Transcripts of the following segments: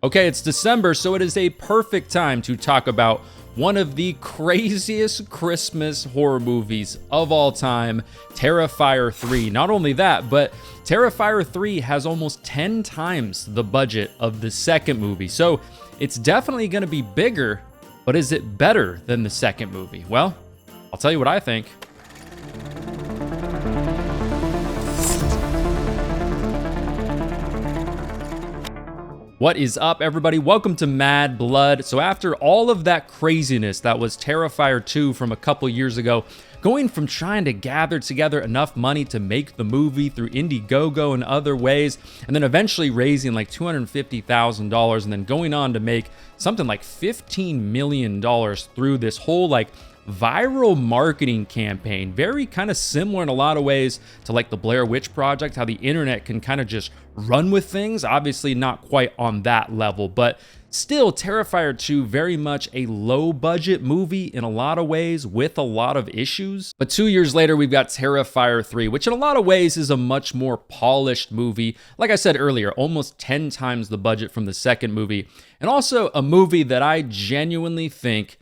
Okay, it's December, so it is a perfect time to talk about one of the craziest Christmas horror movies of all time, Terrifier 3. Not only that, but Terrifier 3 has almost 10 times the budget of the second movie. So it's definitely going to be bigger, but is it better than the second movie? Well, I'll tell you what I think. What is up, everybody? Welcome to Mad Blood. So after all of that craziness that was Terrifier 2 from a couple years ago, going from trying to gather together enough money to make the movie through Indiegogo and other ways, and then eventually raising like $250,000, and then going on to make something like $15 million through this whole viral marketing campaign, very kind of similar in a lot of ways to like the Blair Witch Project, how the internet can kind of just run with things. Obviously not quite on that level, but still Terrifier 2 very much a low budget movie in a lot of ways with a lot of issues. But 2 years later, we've got Terrifier 3, which in a lot of ways is a much more polished movie. Like I said earlier, almost 10 times the budget from the second movie, and also a movie that I genuinely think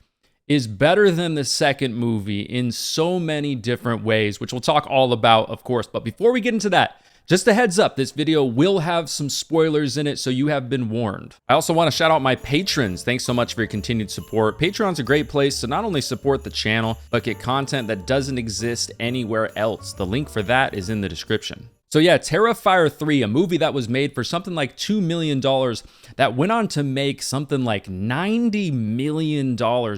is better than the second movie in so many different ways, which we'll talk all about, of course. But before we get into that, just a heads up, this video will have some spoilers in it, so you have been warned. I also want to shout out my patrons. Thanks so much for your continued support. Patreon's a great place to not only support the channel, but get content that doesn't exist anywhere else. The link for that is in the description. So yeah, Terrifier 3, a movie that was made for something like $2 million, that went on to make something like $90 million,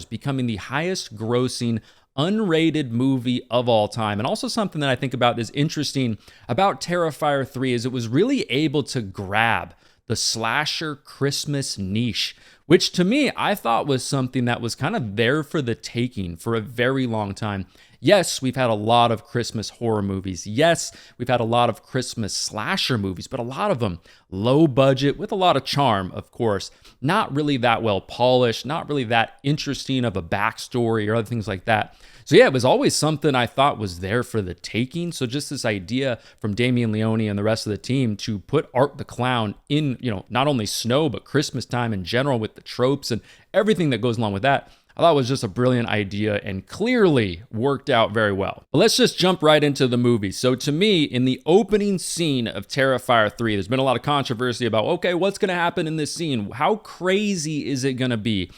becoming the highest grossing unrated movie of all time. And also something that I think about is interesting about Terrifier 3 is it was really able to grab the slasher Christmas niche, which to me, I thought was something that was kind of there for the taking for a very long time. Yes, we've had a lot of Christmas horror movies. Yes, we've had a lot of Christmas slasher movies, but a lot of them low budget with a lot of charm, of course. Not really that well polished, not really that interesting of a backstory or other things like that. So yeah, it was always something I thought was there for the taking. So just this idea from Damien Leone and the rest of the team to put Art the Clown in, not only snow, but Christmas time in general with the tropes and everything that goes along with that, I thought it was just a brilliant idea and clearly worked out very well. But let's just jump right into the movie. So to me, in the opening scene of Terrifier 3, there's been a lot of controversy about, okay, what's going to happen in this scene? How crazy is it going to be?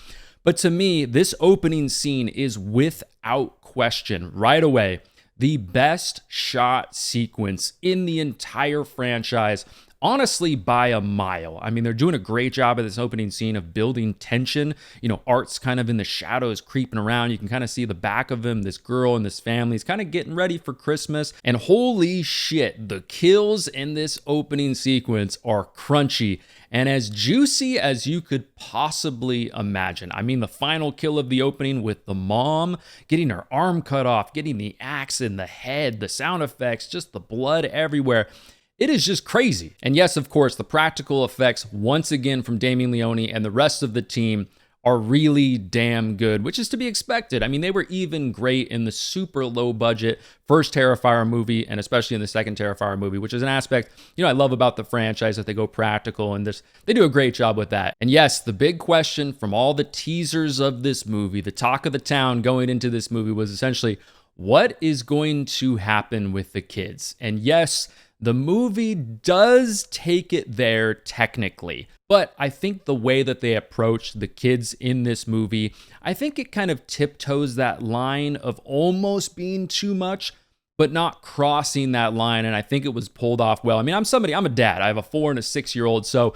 But to me, this opening scene is without question, right away, the best shot sequence in the entire franchise. Honestly, by a mile. I mean, they're doing a great job of this opening scene of building tension. Art's kind of in the shadows creeping around. You can kind of see the back of him, this girl and this family is kind of getting ready for Christmas. And holy shit, the kills in this opening sequence are crunchy and as juicy as you could possibly imagine. I mean, the final kill of the opening with the mom getting her arm cut off, getting the axe in the head, the sound effects, just the blood everywhere. It is just crazy. And yes, of course, the practical effects, once again from Damien Leone and the rest of the team, are really damn good, which is to be expected. I mean, they were even great in the super low budget first Terrifier movie, and especially in the second Terrifier movie, which is an aspect, I love about the franchise, that they go practical, and they do a great job with that. And yes, the big question from all the teasers of this movie, the talk of the town going into this movie was essentially, what is going to happen with the kids? And yes, the movie does take it there technically, but I think the way that they approach the kids in this movie, I think it kind of tiptoes that line of almost being too much, but not crossing that line. And I think it was pulled off well. I mean, I'm a dad. I have a 4 and a 6-year-old. So,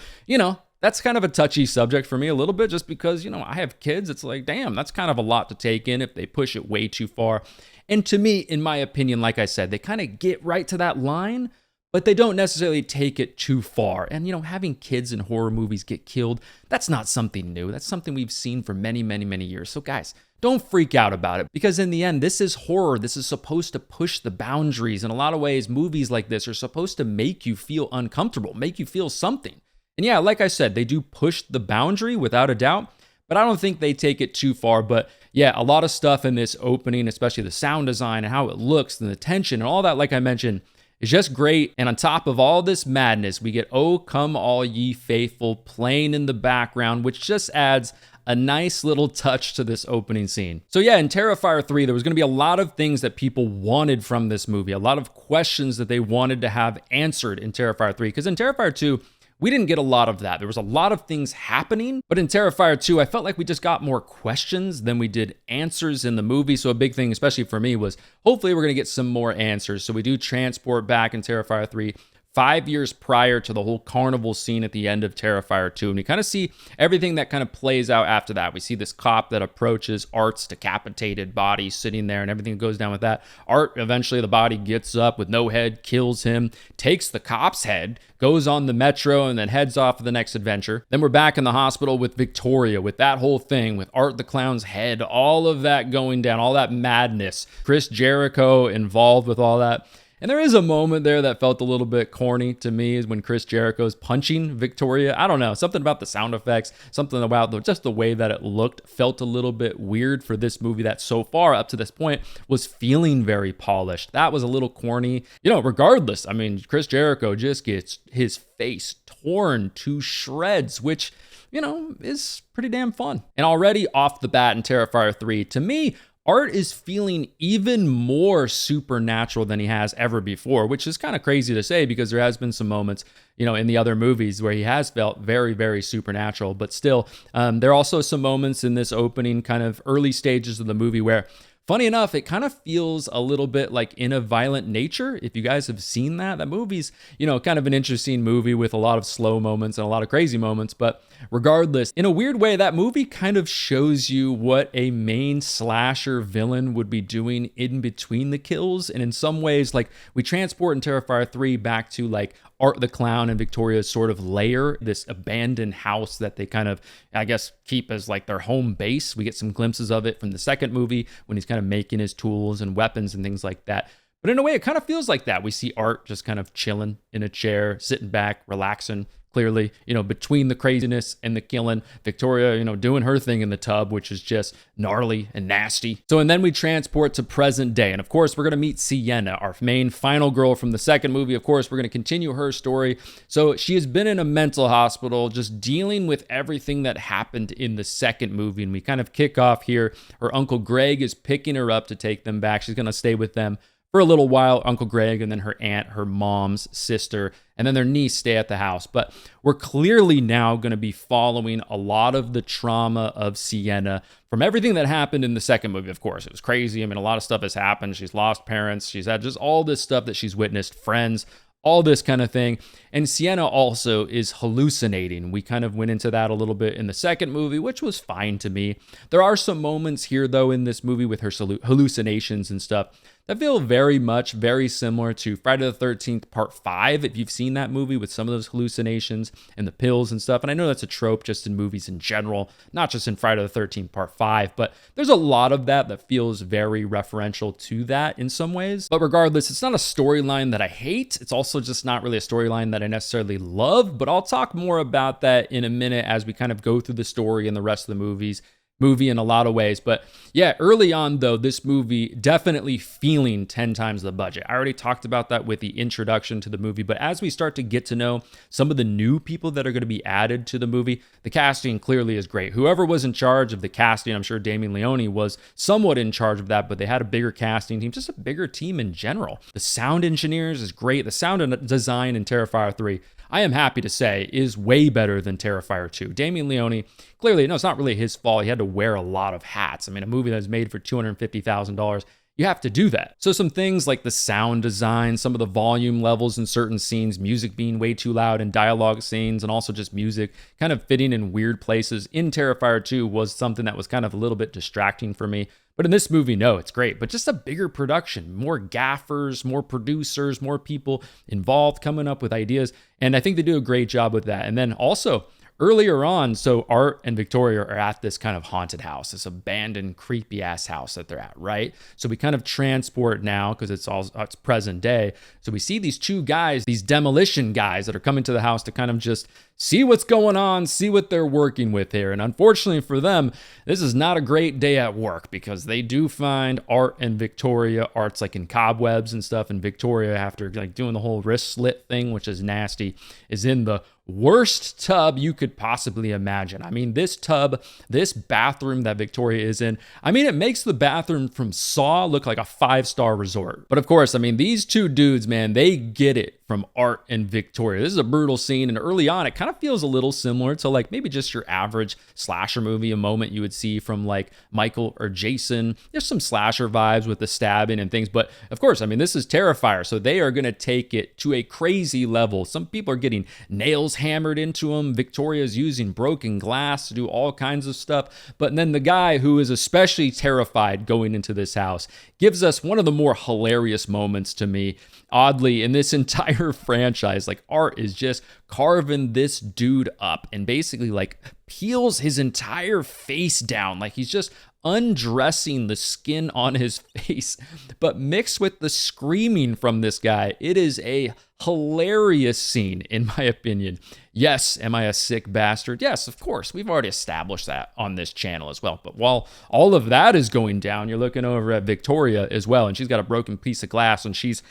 that's kind of a touchy subject for me a little bit just because, I have kids. It's like, damn, that's kind of a lot to take in if they push it way too far. And to me, in my opinion, like I said, they kind of get right to that line, but they don't necessarily take it too far. And, having kids in horror movies get killed, that's not something new. That's something we've seen for many, many, many years. So guys, don't freak out about it, because in the end, this is horror. This is supposed to push the boundaries. In a lot of ways, movies like this are supposed to make you feel uncomfortable, make you feel something. And yeah, like I said, they do push the boundary without a doubt, but I don't think they take it too far. But yeah, a lot of stuff in this opening, especially the sound design and how it looks and the tension and all that, like I mentioned, is just great. And on top of all this madness, we get "Oh Come All Ye Faithful" playing in the background, which just adds a nice little touch to this opening scene. So yeah, in Terrifier 3, there was going to be a lot of things that people wanted from this movie, a lot of questions that they wanted to have answered in Terrifier 3, because in Terrifier 2, we didn't get a lot of that. There was a lot of things happening, but in Terrifier 2, I felt like we just got more questions than we did answers in the movie. So a big thing, especially for me, was hopefully we're going to get some more answers. So we do transport back in Terrifier 3 5 years prior to the whole carnival scene at the end of Terrifier 2. And we kind of see everything that kind of plays out after that. We see this cop that approaches Art's decapitated body sitting there and everything that goes down with that. Art, eventually the body gets up with no head, kills him, takes the cop's head, goes on the metro, and then heads off for the next adventure. Then we're back in the hospital with Victoria, with that whole thing, with Art the Clown's head, all of that going down, all that madness. Chris Jericho involved with all that. And there is a moment there that felt a little bit corny to me, is when Chris Jericho's punching Victoria. I don't know, something about the sound effects, something about just the way that it looked felt a little bit weird for this movie that so far up to this point was feeling very polished. That was a little corny. Regardless, I mean, Chris Jericho just gets his face torn to shreds, which, is pretty damn fun. And already off the bat in Terrifier 3, to me, Art is feeling even more supernatural than he has ever before, which is kind of crazy to say because there has been some moments, in the other movies where he has felt very, very supernatural. But still, there are also some moments in this opening kind of early stages of the movie where, funny enough, it kind of feels a little bit like In a Violent Nature. If you guys have seen that movie's, kind of an interesting movie with a lot of slow moments and a lot of crazy moments. But regardless, in a weird way, that movie kind of shows you what a main slasher villain would be doing in between the kills. And in some ways, like, we transport in Terrifier 3 back to like Art the Clown and Victoria's sort of lair, this abandoned house that they kind of, I guess, keep as like their home base. We get some glimpses of it from the second movie when he's kind of making his tools and weapons and things like that. But in a way, it kind of feels like that. We see Art just kind of chilling in a chair, sitting back, relaxing. Clearly, between the craziness and the killing, Victoria, doing her thing in the tub, which is just gnarly and nasty. So, and then we transport to present day. And of course, we're going to meet Sienna, our main final girl from the second movie. Of course, we're going to continue her story. So she has been in a mental hospital, just dealing with everything that happened in the second movie. And we kind of kick off here. Her Uncle Greg is picking her up to take them back. She's going to stay with them for a little while, Uncle Greg, and then her aunt, her mom's sister, and then their niece stay at the house. But we're clearly now going to be following a lot of the trauma of Sienna from everything that happened in the second movie. Of course, it was crazy. I mean, a lot of stuff has happened. She's lost parents. She's had just all this stuff that she's witnessed, friends, all this kind of thing. And Sienna also is hallucinating. We kind of went into that a little bit in the second movie, which was fine to me. There are some moments here, though, in this movie with her hallucinations and stuff that feel very similar to Friday the 13th Part 5, if you've seen that movie, with some of those hallucinations and the pills and stuff. And I know that's a trope just in movies in general, not just in Friday the 13th Part 5, but there's a lot of that feels very referential to that in some ways. But regardless, it's not a storyline that I hate. It's also just not really a storyline that I necessarily love, but I'll talk more about that in a minute as we kind of go through the story and the rest of the movie in a lot of ways. But yeah, early on though, this movie definitely feeling 10 times the budget. I already talked about that with the introduction to the movie, but as we start to get to know some of the new people that are going to be added to the movie, the casting clearly is great. Whoever was in charge of the casting, I'm sure Damien Leone was somewhat in charge of that, but they had a bigger casting team, just a bigger team in general. The sound engineers is great. The sound design in Terrifier 3, I am happy to say, is way better than Terrifier 2. Damien Leone, clearly, no, it's not really his fault. He had to wear a lot of hats. I mean, a movie that was made for $250,000, you have to do that. So some things like the sound design, some of the volume levels in certain scenes, music being way too loud in dialogue scenes, and also just music kind of fitting in weird places in Terrifier 2 was something that was kind of a little bit distracting for me. But in this movie, no, it's great. But just a bigger production, more gaffers, more producers, more people involved coming up with ideas. And I think they do a great job with that. And then also, earlier on, so Art and Victoria are at this kind of haunted house, this abandoned, creepy ass house that they're at, right? So we kind of transport now because it's present day. So we see these two guys, these demolition guys that are coming to the house to kind of just see what's going on, see what they're working with here. And unfortunately for them, this is not a great day at work because they do find Art and Victoria. Art's like in cobwebs and stuff, and Victoria, after like doing the whole wrist slit thing, which is nasty, is in the worst tub you could possibly imagine. I mean, this tub, this bathroom that Victoria is in, I mean, it makes the bathroom from Saw look like a 5-star resort. But of course, I mean, these two dudes, man, they get it from Art and Victoria. This is a brutal scene, and early on, it kind of feels a little similar to like maybe just your average slasher movie, a moment you would see from like Michael or Jason. There's some slasher vibes with the stabbing and things, but of course, I mean, this is Terrifier, so they are going to take it to a crazy level. Some people are getting nails hammered into them. Victoria's using broken glass to do all kinds of stuff. But then the guy who is especially terrified going into this house gives us one of the more hilarious moments to me, oddly, in this entire franchise. Like, Art is just carving this dude up and basically like peels his entire face down. Like, he's just undressing the skin on his face. But mixed with the screaming from this guy, it is a hilarious scene, in my opinion. Yes, am I a sick bastard? Yes, of course. We've already established that on this channel as well. But while all of that is going down, you're looking over at Victoria as well, and she's got a broken piece of glass, and she's,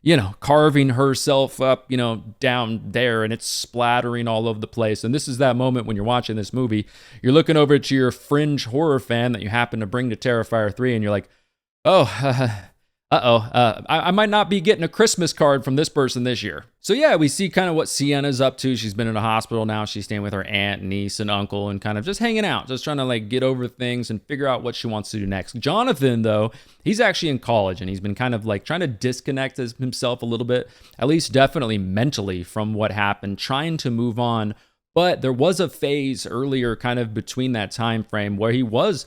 you know, carving herself up, you know, down there, and it's splattering all over the place. And this is that moment when you're watching this movie, you're looking over to your fringe horror fan that you happen to bring to Terrifier 3, and you're like, oh, I might not be getting a Christmas card from this person this year. So yeah, we see kind of what Sienna's up to. She's been in a hospital now. She's staying with her aunt, niece, and uncle, and kind of just hanging out, just trying to like get over things and figure out what she wants to do next. Jonathan, though, he's actually in college, and he's been kind of like trying to disconnect himself a little bit, at least definitely mentally, from what happened, trying to move on. But there was a phase earlier kind of between that time frame where he was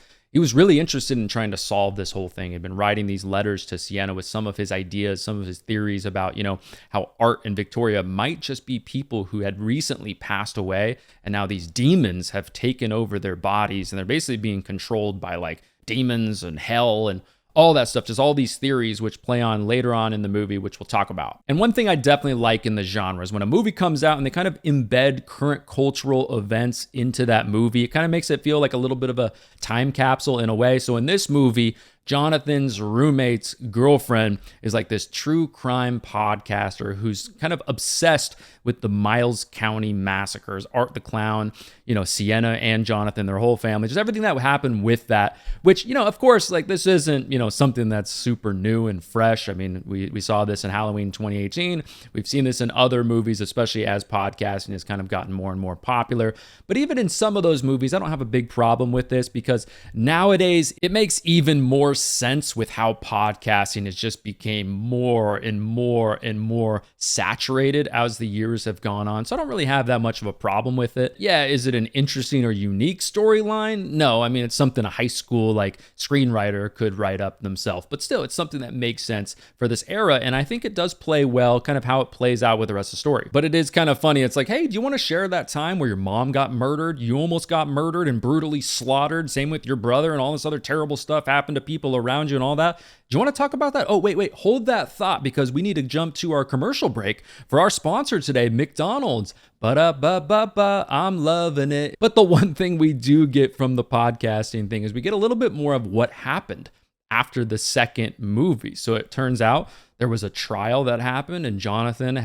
really interested in trying to solve this whole thing. He'd been writing these letters to Sienna with some of his ideas, some of his theories about, you know, how Art and Victoria might just be people who had recently passed away, and now these demons have taken over their bodies, and they're basically being controlled by like demons and hell and all that stuff, just all these theories which play on later on in the movie, which we'll talk about. And one thing I definitely like in the genre is when a movie comes out and they kind of embed current cultural events into that movie, it kind of makes it feel like a little bit of a time capsule in a way. So in this movie, Jonathan's roommate's girlfriend is like this true crime podcaster who's kind of obsessed with the Miles County massacres. Art the Clown, you know, Sienna and Jonathan, their whole family, just everything that would happen with that, which, you know, of course, like this isn't, you know, something that's super new and fresh. I mean, we saw this in Halloween 2018. We've seen this in other movies, especially as podcasting has kind of gotten more and more popular. But even in some of those movies, I don't have a big problem with this because nowadays it makes even more sense with how podcasting has just became more and more and more saturated as the years have gone on. So I don't really have that much of a problem with it. Yeah, is it an interesting or unique storyline? No, I mean, it's something a high school like screenwriter could write up themselves, but still it's something that makes sense for this era. And I think it does play well kind of how it plays out with the rest of the story. But it is kind of funny. It's like, hey, do you want to share that time where your mom got murdered? You almost got murdered and brutally slaughtered. Same with your brother, and all this other terrible stuff happened to people around you and all that. Do you want to talk about that? Oh, wait, hold that thought because we need to jump to our commercial break for our sponsor today, McDonald's. Ba-da-ba-ba-ba, I'm loving it. But the one thing we do get from the podcasting thing is we get a little bit more of what happened after the second movie. So it turns out there was a trial that happened, and Jonathan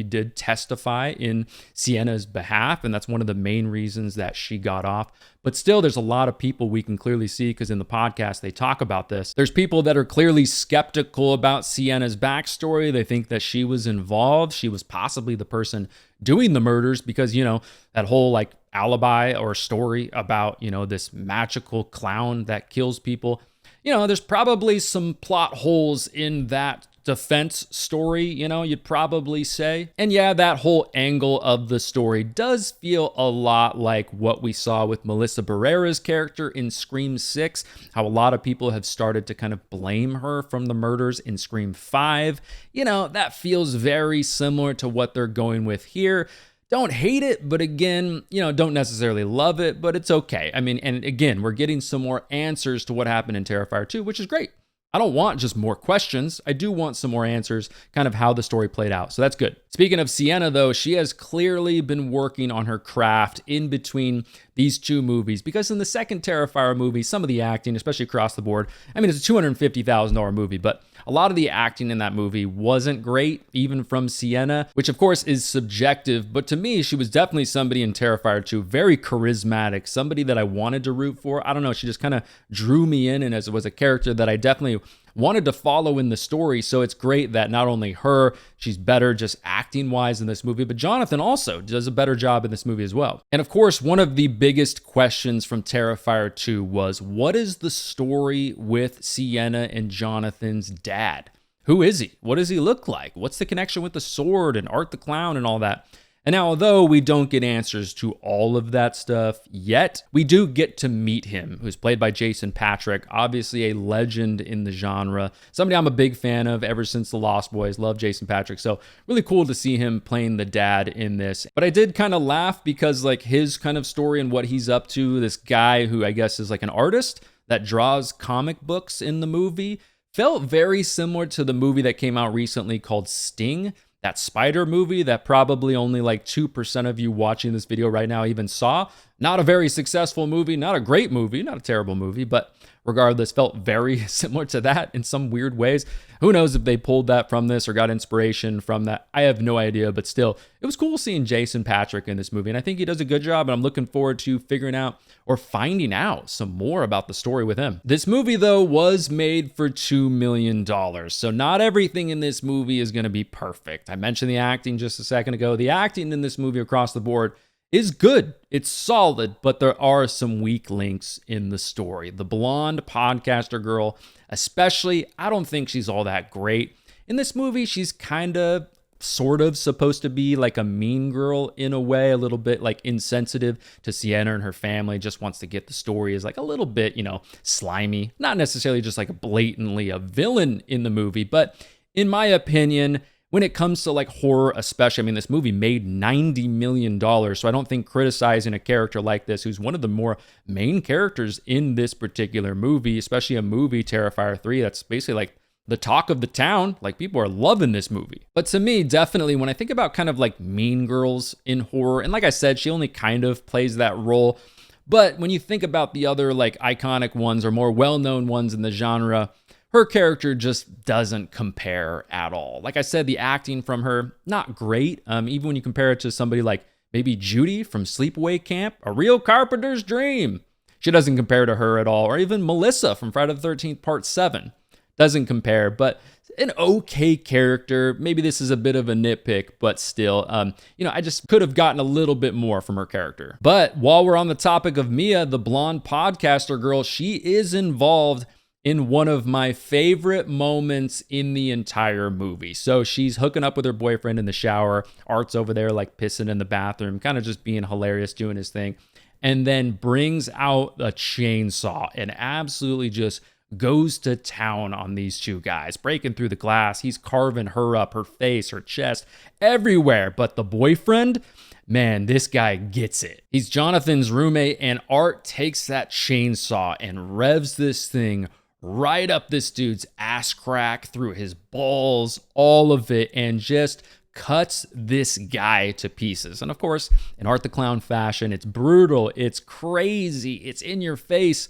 did testify in Sienna's behalf, and that's one of the main reasons that she got off. But still, there's a lot of people we can clearly see, because in the podcast they talk about this. There's people that are clearly skeptical about Sienna's backstory. They think that she was involved. She was possibly the person doing the murders because, you know, that whole like alibi or story about, you know, this magical clown that kills people. You know, there's probably some plot holes in that defense story, you know, you'd probably say. And yeah, that whole angle of the story does feel a lot like what we saw with Melissa Barrera's character in Scream 6, how a lot of people have started to kind of blame her from the murders in Scream 5. You know, that feels very similar to what they're going with here. Don't hate it, but again, don't necessarily love it, but it's okay. I mean, and again, we're getting some more answers to what happened in Terrifier 2, which is great. I don't want just more questions. I do want some more answers, kind of how the story played out. So that's good. Speaking of Sienna, though, she has clearly been working on her craft in between these two movies, because in the second Terrifier movie, some of the acting, especially across the board, I mean, it's a $250,000 movie, but a lot of the acting in that movie wasn't great, even from Sienna, which of course is subjective, but to me, she was definitely somebody in Terrifier 2, very charismatic, somebody that I wanted to root for. I don't know, she just kind of drew me in, and as it was a character that I definitely wanted to follow in the story. So it's great that not only her, she's better just acting wise in this movie, but Jonathan also does a better job in this movie as well. And of course, one of the biggest questions from Terrifier 2 was, what is the story with Sienna and Jonathan's dad? Who is he? What does he look like? What's the connection with the sword and Art the Clown and all that? And now, although we don't get answers to all of that stuff yet, we do get to meet him, who's played by Jason Patric, obviously a legend in the genre. Somebody I'm a big fan of ever since The Lost Boys. Love Jason Patric. So really cool to see him playing the dad in this. But I did kind of laugh because like his kind of story and what he's up to, this guy who I guess is like an artist that draws comic books in the movie, felt very similar to the movie that came out recently called Sting. That spider movie that probably only like 2% of you watching this video right now even saw. Not a very successful movie, not a great movie, not a terrible movie, but regardless, felt very similar to that in some weird ways. Who knows if they pulled that from this or got inspiration from that? I have no idea, but still, it was cool seeing Jason Patric in this movie, and I think he does a good job, and I'm looking forward to figuring out or finding out some more about the story with him. This movie, though, was made for $2 million, so not everything in this movie is going to be perfect. I mentioned the acting just a second ago. The acting in this movie across the board is good. It's solid, but there are some weak links in the story. The blonde podcaster girl, especially, I don't think she's all that great. In this movie, she's kind of, sort of supposed to be like a mean girl in a way, a little bit like insensitive to Sienna and her family, just wants to get the story, is like a little bit, slimy. Not necessarily just like blatantly a villain in the movie, but in my opinion, when it comes to like horror, especially, I mean, this movie made $90 million. So I don't think criticizing a character like this, who's one of the more main characters in this particular movie, especially a movie, Terrifier 3, that's basically like the talk of the town, like people are loving this movie. But to me, definitely when I think about kind of like mean girls in horror, and like I said, she only kind of plays that role. But when you think about the other like iconic ones or more well-known ones in the genre, her character just doesn't compare at all. Like I said, the acting from her, not great. Even when you compare it to somebody like maybe Judy from Sleepaway Camp, A Real Carpenter's Dream, she doesn't compare to her at all. Or even Melissa from Friday the 13th Part 7. Doesn't compare, but an okay character. Maybe this is a bit of a nitpick, but still, I just could have gotten a little bit more from her character. But while we're on the topic of Mia, the blonde podcaster girl, she is involved in one of my favorite moments in the entire movie. So she's hooking up with her boyfriend in the shower. Art's over there like pissing in the bathroom, kind of just being hilarious, doing his thing, and then brings out a chainsaw and absolutely just goes to town on these two guys, breaking through the glass. He's carving her up, her face, her chest, everywhere. But the boyfriend, man, this guy gets it. He's Jonathan's roommate, and Art takes that chainsaw and revs this thing right up this dude's ass crack, through his balls, all of it, and just cuts this guy to pieces. And of course, in Art the Clown fashion, it's brutal, it's crazy, it's in your face.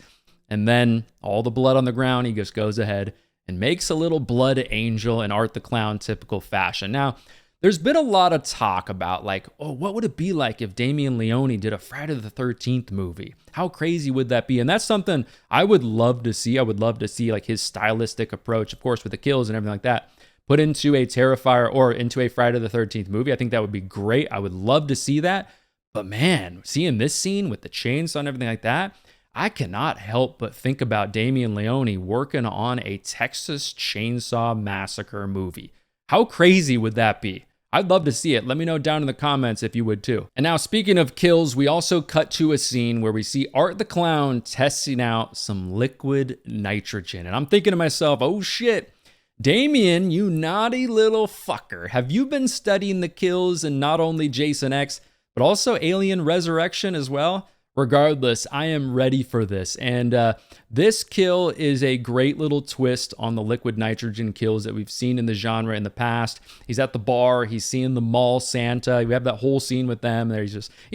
And then all the blood on the ground, he just goes ahead and makes a little blood angel in Art the Clown typical fashion. Now, there's been a lot of talk about like, oh, what would it be like if Damien Leone did a Friday the 13th movie? How crazy would that be? And that's something I would love to see. I would love to see like his stylistic approach, of course, with the kills and everything like that, put into a Terrifier or into a Friday the 13th movie. I think that would be great. I would love to see that. But man, seeing this scene with the chainsaw and everything like that, I cannot help but think about Damien Leone working on a Texas Chainsaw Massacre movie. How crazy would that be? I'd love to see it. Let me know down in the comments if you would too. And now, speaking of kills, we also cut to a scene where we see Art the Clown testing out some liquid nitrogen. And I'm thinking to myself, oh shit, Damien, you naughty little fucker. Have you been studying the kills in not only Jason X, but also Alien Resurrection as well? Regardless, I am ready for this. And this kill is a great little twist on the liquid nitrogen kills that we've seen in the genre in the past. He's at the bar, he's seeing the mall Santa. We have that whole scene with them. He's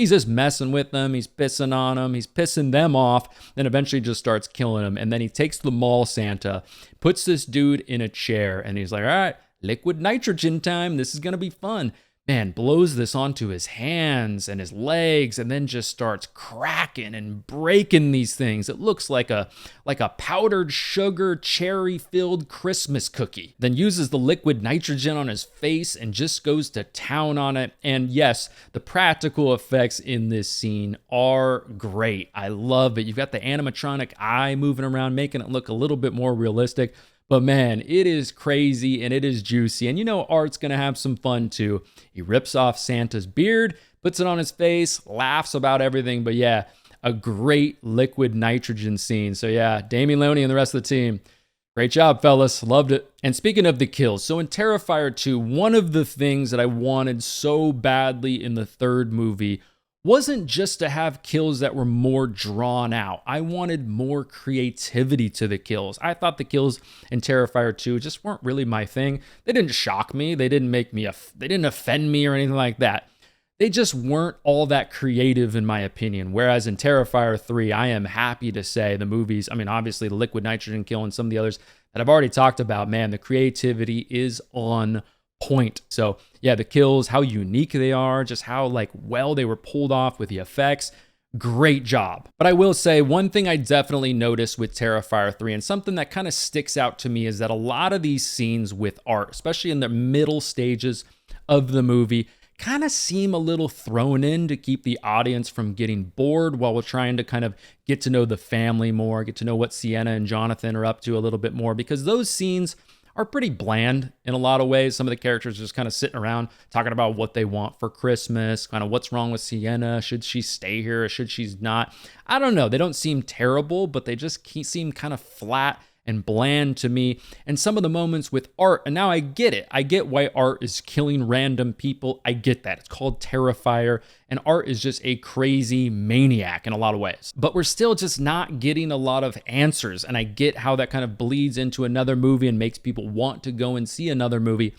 just messing with them. He's pissing on them. He's pissing them off. Then eventually just starts killing them. And then he takes the mall Santa, puts this dude in a chair, and he's like, all right, liquid nitrogen time. This is going to be fun. Man, blows this onto his hands and his legs, and then just starts cracking and breaking these things. It looks like a powdered sugar cherry-filled Christmas cookie. Then uses the liquid nitrogen on his face and just goes to town on it. And yes, the practical effects in this scene are great. I love it. You've got the animatronic eye moving around, making it look a little bit more realistic. But man, it is crazy and it is juicy. And you know, Art's gonna have some fun too. He rips off Santa's beard, puts it on his face, laughs about everything. But yeah, a great liquid nitrogen scene. So yeah, Damien Leone and the rest of the team, great job, fellas. Loved it. And speaking of the kills, so in Terrifier 2, one of the things that I wanted so badly in the third movie wasn't just to have kills that were more drawn out. I wanted more creativity to the kills. I thought the kills in Terrifier 2 just weren't really my thing. They didn't shock me. They didn't they didn't offend me or anything like that. They just weren't all that creative in my opinion. Whereas in Terrifier 3, I am happy to say the movies, I mean, obviously the liquid nitrogen kill and some of the others that I've already talked about, man, the creativity is on point. So yeah, the kills, how unique they are, just how well they were pulled off with the effects. Great job. But I will say one thing I definitely noticed with Terrifier 3 and something that kind of sticks out to me is that a lot of these scenes with Art, especially in the middle stages of the movie, kind of seem a little thrown in to keep the audience from getting bored while we're trying to kind of get to know the family more, get to know what Sienna and Jonathan are up to a little bit more, because those scenes are pretty bland in a lot of ways. Some of the characters are just kind of sitting around talking about what they want for Christmas, kind of what's wrong with Sienna. Should she stay here or should she not? I don't know. They don't seem terrible, but they just seem kind of flat and bland to me. And some of the moments with Art, and now I get it. I get why Art is killing random people. I get that. It's called Terrifier, and Art is just a crazy maniac in a lot of ways. But we're still just not getting a lot of answers, and I get how that kind of bleeds into another movie and makes people want to go and see another movie.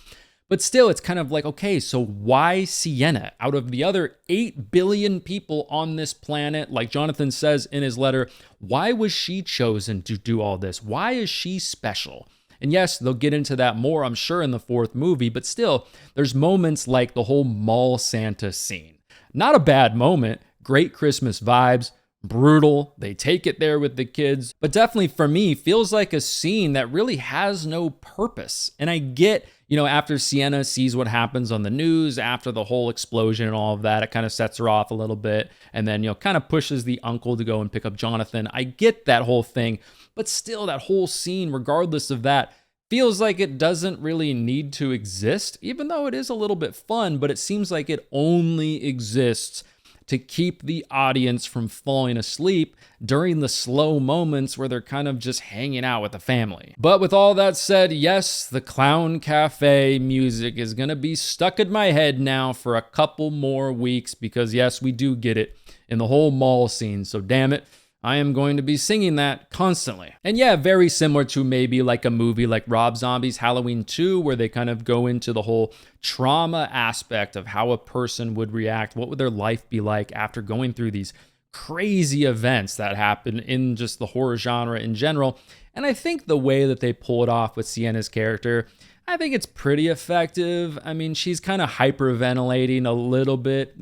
But still, it's kind of like, okay, so why Sienna? Out of the other 8 billion people on this planet, like Jonathan says in his letter, why was she chosen to do all this? Why is she special? And yes, they'll get into that more, I'm sure, in the fourth movie, but still, there's moments like the whole mall Santa scene. Not a bad moment, great Christmas vibes, brutal, they take it there with the kids, but definitely for me, feels like a scene that really has no purpose. And I get, after Sienna sees what happens on the news, after the whole explosion and all of that, it kind of sets her off a little bit, and then, kind of pushes the uncle to go and pick up Jonathan. I get that whole thing, but still, that whole scene, regardless of that, feels like it doesn't really need to exist, even though it is a little bit fun, but it seems like it only exists to keep the audience from falling asleep during the slow moments where they're kind of just hanging out with the family. But with all that said, yes, the Clown Cafe music is gonna be stuck in my head now for a couple more weeks because yes, we do get it in the whole mall scene, so damn it, I am going to be singing that constantly. And yeah, very similar to maybe like a movie like Rob Zombie's Halloween 2, where they kind of go into the whole trauma aspect of how a person would react, what would their life be like after going through these crazy events that happen in just the horror genre in general. And I think the way that they pull it off with Sienna's character, I think it's pretty effective. I mean, she's kind of hyperventilating a little bit,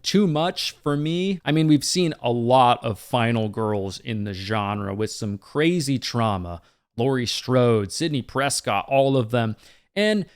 too much for me. I mean, we've seen a lot of final girls in the genre with some crazy trauma. Laurie Strode, Sidney Prescott, all of them. And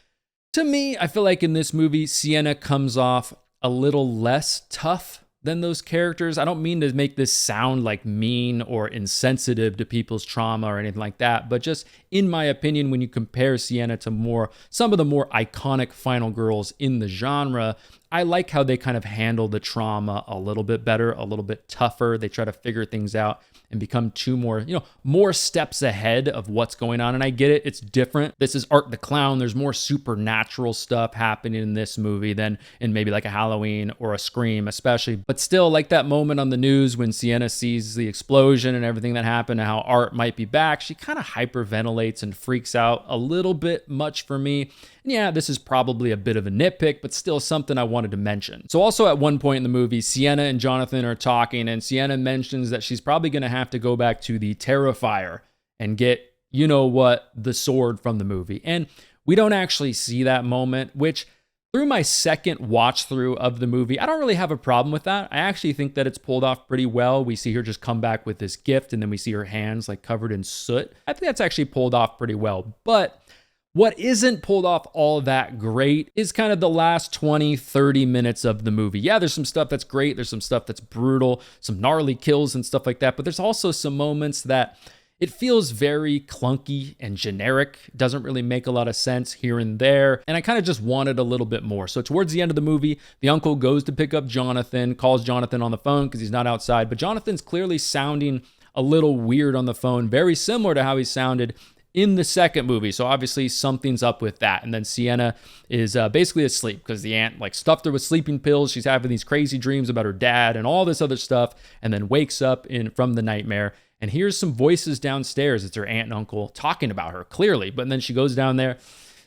to me, I feel like in this movie, Sienna comes off a little less tough than those characters. I don't mean to make this sound like mean or insensitive to people's trauma or anything like that, but just in my opinion, when you compare Sienna to some of the more iconic final girls in the genre, I like how they kind of handle the trauma a little bit better, a little bit tougher. They try to figure things out and become two more, more steps ahead of what's going on. And I get it. It's different. This is Art the Clown. There's more supernatural stuff happening in this movie than in maybe like a Halloween or a Scream, especially. But still, like that moment on the news when Sienna sees the explosion and everything that happened and how Art might be back, she kind of hyperventilates and freaks out a little bit much for me. And yeah, this is probably a bit of a nitpick, but still something I wanted to mention. So also at one point in the movie, Sienna and Jonathan are talking, and Sienna mentions that she's probably going to have to go back to the Terrifier and get, the sword from the movie. And we don't actually see that moment, which through my second watch through of the movie, I don't really have a problem with that. I actually think that it's pulled off pretty well. We see her just come back with this gift, and then we see her hands like covered in soot. I think that's actually pulled off pretty well. But what isn't pulled off all that great is kind of the last 20, 30 minutes of the movie. Yeah, there's some stuff that's great. There's some stuff that's brutal, some gnarly kills and stuff like that. But there's also some moments that it feels very clunky and generic. It doesn't really make a lot of sense here and there. And I kind of just wanted a little bit more. So towards the end of the movie, the uncle goes to pick up Jonathan, calls Jonathan on the phone because he's not outside. But Jonathan's clearly sounding a little weird on the phone, very similar to how he sounded in the second movie. So obviously something's up with that. And then Sienna is basically asleep because the aunt stuffed her with sleeping pills. She's having these crazy dreams about her dad and all this other stuff, and then wakes up from the nightmare and hears some voices downstairs. It's her aunt and uncle talking about her clearly. But then she goes down there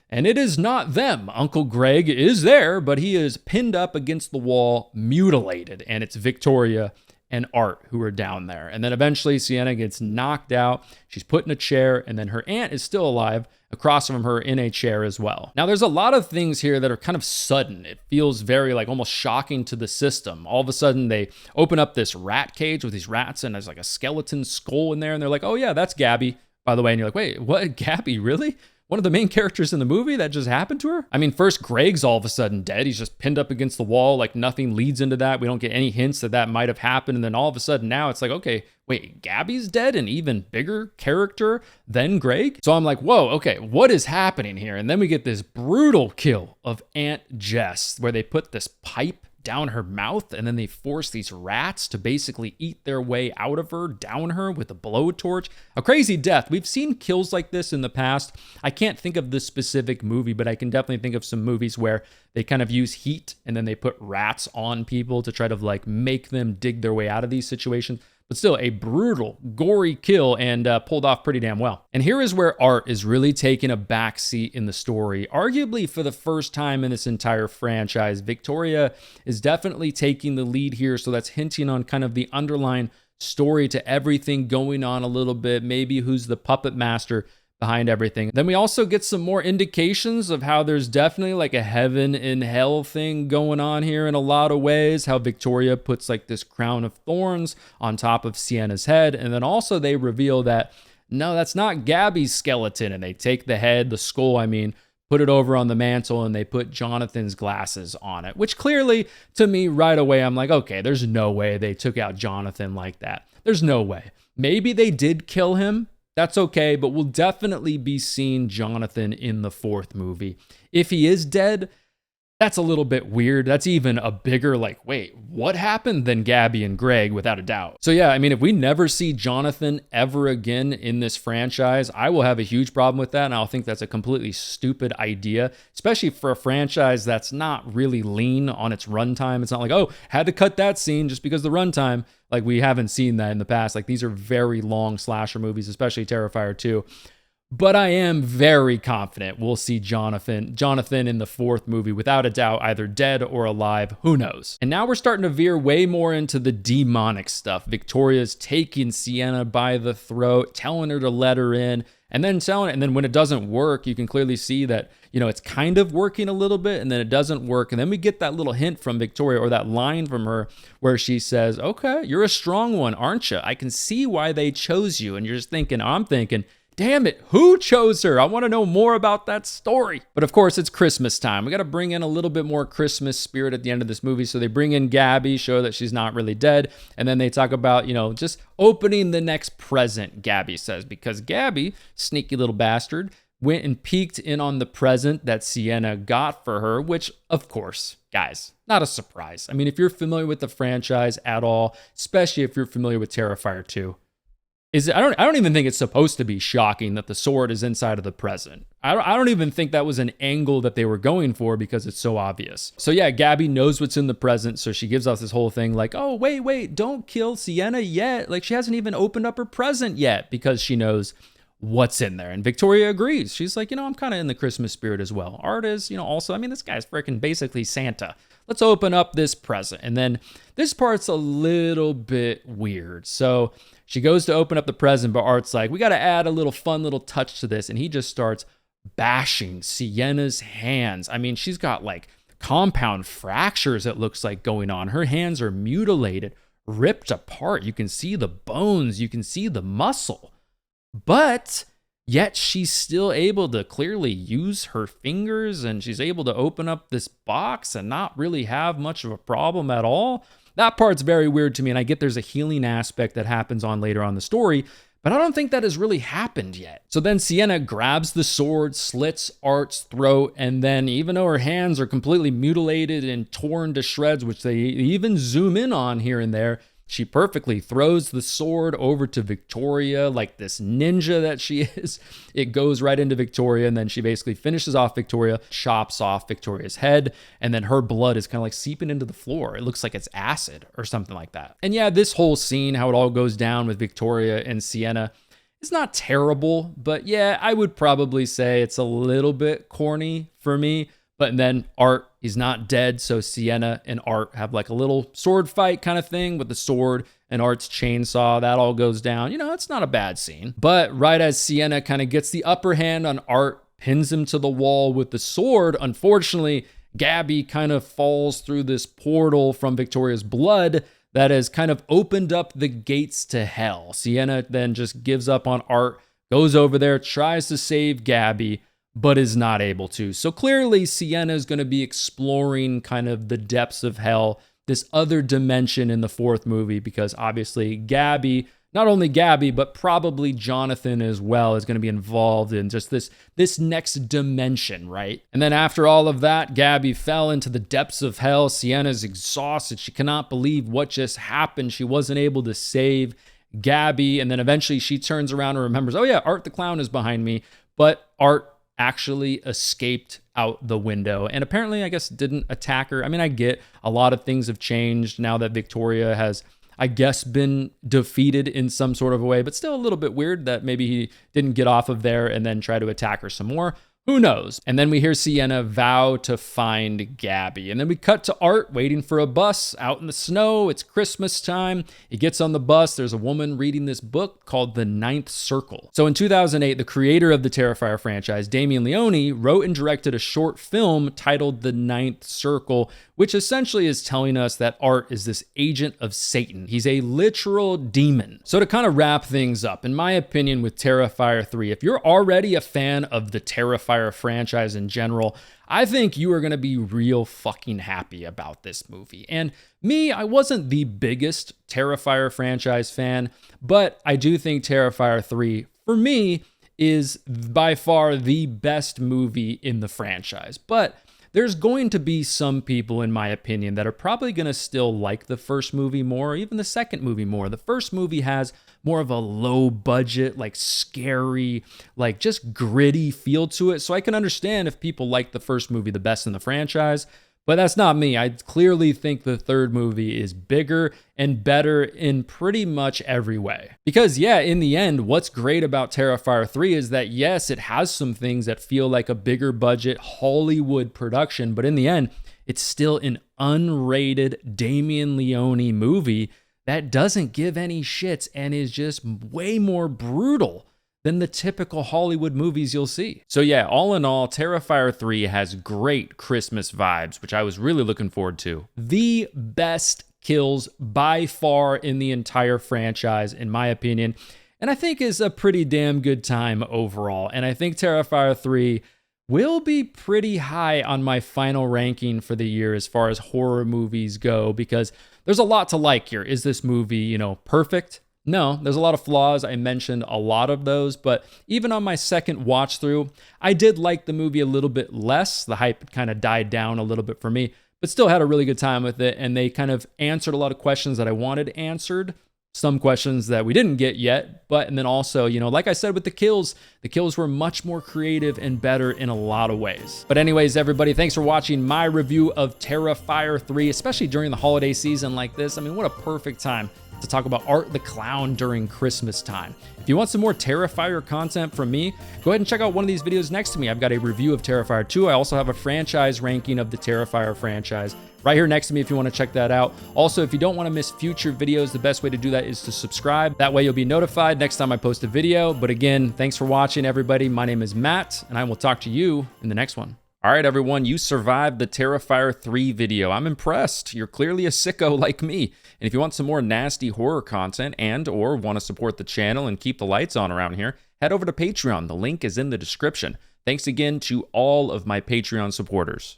and it is not them. Uncle Greg is there, but he is pinned up against the wall, mutilated. And it's Victoria and Art who are down there. And then eventually Sienna gets knocked out. She's put in a chair, and then her aunt is still alive across from her in a chair as well. Now, there's a lot of things here that are kind of sudden. It feels very almost shocking to the system. All of a sudden, they open up this rat cage with these rats, and there's a skeleton skull in there, and they're like, oh yeah, that's Gabby, by the way. And you're like, wait, what? Gabby, really? One of the main characters in the movie that just happened to her? I mean, first Greg's all of a sudden dead. He's just pinned up against the wall. Nothing leads into that. We don't get any hints that might have happened. And then all of a sudden now it's okay, wait, Gabby's dead? An even bigger character than Greg? So I'm like, whoa, okay, what is happening here? And then we get this brutal kill of Aunt Jess where they put this pipe down her mouth, and then they force these rats to basically eat their way out of her, down her with a blowtorch. A crazy death. We've seen kills like this in the past. I can't think of this specific movie, but I can definitely think of some movies where they kind of use heat and then they put rats on people to try to make them dig their way out of these situations. But still a brutal, gory kill, and pulled off pretty damn well. And here is where Art is really taking a backseat in the story. Arguably for the first time in this entire franchise, Victoria is definitely taking the lead here. So that's hinting on kind of the underlying story to everything going on a little bit. Maybe who's the puppet master behind everything. Then we also get some more indications of how there's definitely a heaven and hell thing going on here in a lot of ways. How Victoria puts this crown of thorns on top of Sienna's head. And then also they reveal that, no, that's not Gabby's skeleton. And they take the head, the skull, put it over on the mantle, and they put Jonathan's glasses on it, which clearly to me right away, I'm like, okay, there's no way they took out Jonathan like that. There's no way. Maybe they did kill him. That's okay, but we'll definitely be seeing Jonathan in the fourth movie. If he is dead, that's a little bit weird. That's even a bigger, wait, what happened than Gabby and Greg, without a doubt. So yeah, if we never see Jonathan ever again in this franchise, I will have a huge problem with that, and I'll think that's a completely stupid idea, especially for a franchise that's not really lean on its runtime. It's not oh, had to cut that scene just because of the runtime. We haven't seen that in the past. These are very long slasher movies, especially Terrifier 2. But I am very confident we'll see Jonathan in the fourth movie, without a doubt, either dead or alive. Who knows? And now we're starting to veer way more into the demonic stuff. Victoria's taking Sienna by the throat, telling her to let her in, and then when it doesn't work, you can clearly see that, it's kind of working a little bit, and then it doesn't work. And then we get that little hint from Victoria, or that line from her, where she says, okay, you're a strong one, aren't you? I can see why they chose you. And you're just thinking, I'm thinking, damn it, who chose her? I want to know more about that story. But of course, it's Christmas time. We got to bring in a little bit more Christmas spirit at the end of this movie. So they bring in Gabby, show that she's not really dead. And then they talk about, just opening the next present, Gabby says. Because Gabby, sneaky little bastard, went and peeked in on the present that Sienna got for her, which, of course, guys, not a surprise. I mean, if you're familiar with the franchise at all, especially if you're familiar with Terrifier 2, I don't even think it's supposed to be shocking that the sword is inside of the present. I don't even think that was an angle that they were going for because it's so obvious. So yeah, Gabby knows what's in the present, so she gives us this whole thing like, oh, wait, don't kill Sienna yet. Like, she hasn't even opened up her present yet because she knows what's in there. And Victoria agrees. She's like, I'm kind of in the Christmas spirit as well. Art is, also, I mean, this guy's freaking basically Santa. Let's open up this present. And then this part's a little bit weird. So she goes to open up the present, but Art's like, we got to add a little fun little touch to this. And he just starts bashing Sienna's hands. I mean, she's got like compound fractures, it looks like, going on. Her hands are mutilated, ripped apart. You can see the bones. You can see the muscle. But yet she's still able to clearly use her fingers, and she's able to open up this box and not really have much of a problem at all. That part's very weird to me, and I get there's a healing aspect that happens on later on the story, but I don't think that has really happened yet. So then Sienna grabs the sword, slits Art's throat, and then even though her hands are completely mutilated and torn to shreds, which they even zoom in on here and there, she perfectly throws the sword over to Victoria like this ninja that she is. It goes right into Victoria, and then she basically finishes off Victoria, chops off Victoria's head, and then her blood is kind of like seeping into the floor. It looks like it's acid or something like that. And yeah, this whole scene, how it all goes down with Victoria and Sienna, is not terrible, but yeah, I would probably say it's a little bit corny for me. But then Art, he's not dead, so Sienna and Art have like a little sword fight kind of thing with the sword and Art's chainsaw. That all goes down. It's not a bad scene. But right as Sienna kind of gets the upper hand on Art, pins him to the wall with the sword, unfortunately, Gabby kind of falls through this portal from Victoria's blood that has kind of opened up the gates to hell. Sienna then just gives up on Art, goes over there, tries to save Gabby, but is not able to. So clearly Sienna is going to be exploring kind of the depths of hell, this other dimension in the fourth movie, because obviously Gabby, not only Gabby, but probably Jonathan as well, is going to be involved in just this next dimension, right? And then after all of that, Gabby fell into the depths of hell. Sienna's exhausted. She cannot believe what just happened. She wasn't able to save Gabby. And then eventually she turns around and remembers, oh yeah, Art the Clown is behind me. But Art actually escaped out the window and apparently, I guess, didn't attack her. I mean, I get a lot of things have changed now that Victoria has, I guess, been defeated in some sort of a way, but still a little bit weird that maybe he didn't get off of there and then try to attack her some more. Who knows? And then we hear Sienna vow to find Gabby. And then we cut to Art waiting for a bus out in the snow. It's Christmas time. He gets on the bus. There's a woman reading this book called The Ninth Circle. So in 2008, the creator of the Terrifier franchise, Damien Leone, wrote and directed a short film titled The Ninth Circle, which essentially is telling us that Art is this agent of Satan. He's a literal demon. So to kind of wrap things up, in my opinion, with Terrifier 3, if you're already a fan of the Terrifier franchise in general, I think you are going to be real fucking happy about this movie. And me, I wasn't the biggest Terrifier franchise fan, but I do think Terrifier 3, for me, is by far the best movie in the franchise. But there's going to be some people, in my opinion, that are probably going to still like the first movie more, or even the second movie more. The first movie has more of a low budget, like scary, like just gritty feel to it. So I can understand if people like the first movie the best in the franchise, but that's not me. I clearly think the third movie is bigger and better in pretty much every way. Because yeah, in the end, what's great about Terrifier 3 is that yes, it has some things that feel like a bigger budget Hollywood production, but in the end, it's still an unrated Damien Leone movie that doesn't give any shits and is just way more brutal than the typical Hollywood movies you'll see. So yeah, all in all, Terrifier 3 has great Christmas vibes, which I was really looking forward to. The best kills by far in the entire franchise, in my opinion, and I think is a pretty damn good time overall. And I think Terrifier 3 will be pretty high on my final ranking for the year as far as horror movies go, because there's a lot to like here. Is this movie, perfect? No, there's a lot of flaws. I mentioned a lot of those, but even on my second watch through, I did like the movie a little bit less. The hype kind of died down a little bit for me, but still had a really good time with it. And they kind of answered a lot of questions that I wanted answered. Some questions that we didn't get yet, but and then also, like I said with the kills were much more creative and better in a lot of ways. But anyways, everybody, thanks for watching my review of Terrifier 3, especially during the holiday season like this. I mean, what a perfect time to talk about Art the Clown during Christmas time. If you want some more Terrifier content from me, go ahead and check out one of these videos next to me. I've got a review of Terrifier 2. I also have a franchise ranking of the Terrifier franchise right here next to me if you want to check that out. Also, if you don't want to miss future videos, the best way to do that is to subscribe. That way you'll be notified next time I post a video. But again, thanks for watching, everybody. My name is Matt, and I will talk to you in the next one. All right, everyone, you survived the Terrifier 3 video. I'm impressed. You're clearly a sicko like me. And if you want some more nasty horror content and or want to support the channel and keep the lights on around here, head over to Patreon. The link is in the description. Thanks again to all of my Patreon supporters.